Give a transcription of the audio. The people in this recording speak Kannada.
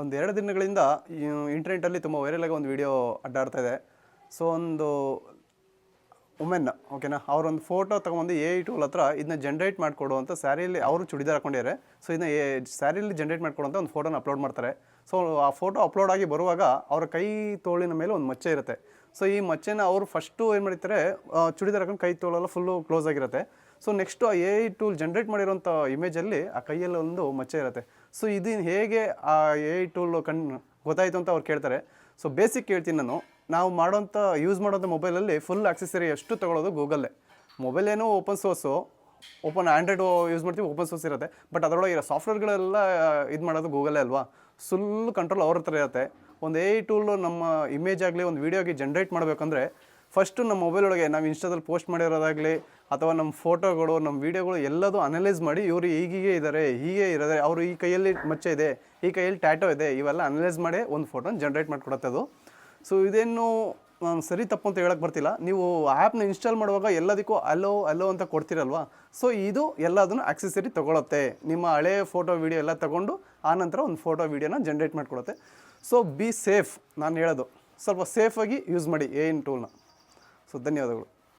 ಒಂದು 2 ದಿನಗಳಿಂದ ಇಂಟರ್ನೆಟ್ಟಲ್ಲಿ ತುಂಬ ವೈರಲ್ ಆಗಿ ಒಂದು ವಿಡಿಯೋ ಅಡ್ಡಾಡ್ತಾ ಇದೆ. ಸೊ ಒಂದು ವುಮೆನ್ ಓಕೆನಾ, ಅವರೊಂದು ಫೋಟೋ ತೊಗೊಂಬಂದು ಎ ಐ ಟೂಲ್ ಹತ್ರ ಇದನ್ನ ಜನ್ರೇಟ್ ಮಾಡಿಕೊಡು ಅಂತ ಸ್ಯಾರಿಯಲ್ಲಿ ಅವರು ಚೂಡಿದಾರ್ ಹಾಕೊಂಡಿದ್ದಾರೆ. ಸೊ ಇದನ್ನ ಸ್ಯಾರಿಯಲ್ಲಿ ಜನ್ರೇಟ್ ಮಾಡಿಕೊಡು ಅಂತ ಒಂದು ಫೋಟೋನ ಅಪ್ಲೋಡ್ ಮಾಡ್ತಾರೆ. ಸೊ ಆ ಫೋಟೋ ಅಪ್ಲೋಡ್ ಆಗಿ ಬರುವಾಗ ಅವರ ಕೈ ತೋಳಿನ ಮೇಲೆ ಒಂದು ಮಚ್ಚೆ ಇರುತ್ತೆ. ಸೊ ಈ ಮಚ್ಚೆನ ಅವರು ಫಸ್ಟು ಏನು ಮಾಡಿರ್ತಾರೆ, ಚೂಡಿದಾರ್ ಹಾಕೊಂಡು ಕೈ ತೋಳೆಲ್ಲ ಫುಲ್ಲು ಕ್ಲೋಸ್ ಆಗಿರುತ್ತೆ. ಸೊ ನೆಕ್ಸ್ಟು ಆ ಎ ಐ ಟೂಲ್ ಜನ್ರೇಟ್ ಮಾಡಿರೋಂಥ ಇಮೇಜಲ್ಲಿ ಆ ಕೈಯಲ್ಲಿ ಒಂದು ಮಚ್ಚೆ ಇರುತ್ತೆ. ಸೊ ಇದು ಹೇಗೆ ಆ ಎ ಐ ಟೂಲ್ ಗೊತ್ತಾಯಿತು ಅಂತ ಅವ್ರು ಕೇಳ್ತಾರೆ. ಸೊ ಬೇಸಿಕ್ ಹೇಳ್ತೀನಿ ನಾನು, ನಾವು ಯೂಸ್ ಮಾಡೋಂಥ ಮೊಬೈಲಲ್ಲಿ ಫುಲ್ ಆಕ್ಸೆಸರಿ ಎಷ್ಟು ತೊಗೊಳೋದು ಗೂಗಲ್ಲೇ. ಮೊಬೈಲ್ ಏನೋ ಓಪನ್ ಸೋರ್ಸು, ಆ್ಯಂಡ್ರಾಯ್ಡ್ ಯೂಸ್ ಮಾಡ್ತೀವಿ, ಓಪನ್ ಸೋರ್ಸ್ ಇರುತ್ತೆ. ಬಟ್ ಅದರೊಳಗೆ ಇರೋ ಸಾಫ್ಟ್ವೇರ್ಗಳೆಲ್ಲ ಇದು ಮಾಡೋದು ಗೂಗಲ್ಲೇ ಅಲ್ವಾ. ಫುಲ್ ಕಂಟ್ರೋಲ್ ಅವ್ರ ಹತ್ರ ಇರುತ್ತೆ. ಒಂದು ಎ ಐ ಟೂಲು ನಮ್ಮ ಇಮೇಜ್ ಆಗಲಿ ಒಂದು ವೀಡಿಯೋಗೆ ಜನ್ರೇಟ್ ಮಾಡಬೇಕಂದ್ರೆ ಫಸ್ಟು ನಮ್ಮ ಮೊಬೈಲ್ ಒಳಗೆ ನಾವು ಇನ್ಸ್ಟಾದಲ್ಲಿ ಪೋಸ್ಟ್ ಮಾಡಿರೋದಾಗಲಿ ಅಥವಾ ನಮ್ಮ ಫೋಟೋಗಳು, ನಮ್ಮ ವೀಡಿಯೋಗಳು ಎಲ್ಲದೂ ಅನಲೈಸ್ ಮಾಡಿ ಇವರು ಹೀಗೆ ಇದ್ದಾರೆ, ಹೀಗೆ ಇರೋದೆ, ಅವರು ಈ ಕೈಯಲ್ಲಿ ಮಚ್ಚೆ ಇದೆ, ಈ ಕೈಯಲ್ಲಿ ಟ್ಯಾಟೋ ಇದೆ, ಇವೆಲ್ಲ ಅನಲೈಸ್ ಮಾಡಿ ಒಂದು ಫೋಟೋನ ಜನ್ರೇಟ್ ಮಾಡಿಕೊಡುತ್ತೆ ಅದು. ಸೊ ಇದೇನು ಸರಿ ತಪ್ಪು ಅಂತ ಹೇಳಕ್ಕೆ ಬರ್ತಿಲ್ಲ. ನೀವು ಆ್ಯಪ್ನ ಇನ್ಸ್ಟಾಲ್ ಮಾಡುವಾಗ ಎಲ್ಲದಕ್ಕೂ ಅಲೋ ಅಂತ ಕೊಡ್ತೀರಲ್ವಾ. ಸೊ ಇದು ಎಲ್ಲದನ್ನು ಆಕ್ಸೆಸರಿ ತೊಗೊಳುತ್ತೆ. ನಿಮ್ಮ ಹಳೆ ಫೋಟೋ ವೀಡಿಯೋ ಎಲ್ಲ ತೊಗೊಂಡು ಆನಂತರ ಒಂದು ಫೋಟೋ ವೀಡಿಯೋನ ಜನ್ರೇಟ್ ಮಾಡಿಕೊಡುತ್ತೆ. ಸೊ ಬಿ ಸೇಫ್, ನಾನು ಹೇಳೋದು ಸ್ವಲ್ಪ ಸೇಫಾಗಿ ಯೂಸ್ ಮಾಡಿ ಎ ಐ ಟೂಲ್ನ. ಸೊ ಧನ್ಯವಾದಗಳು.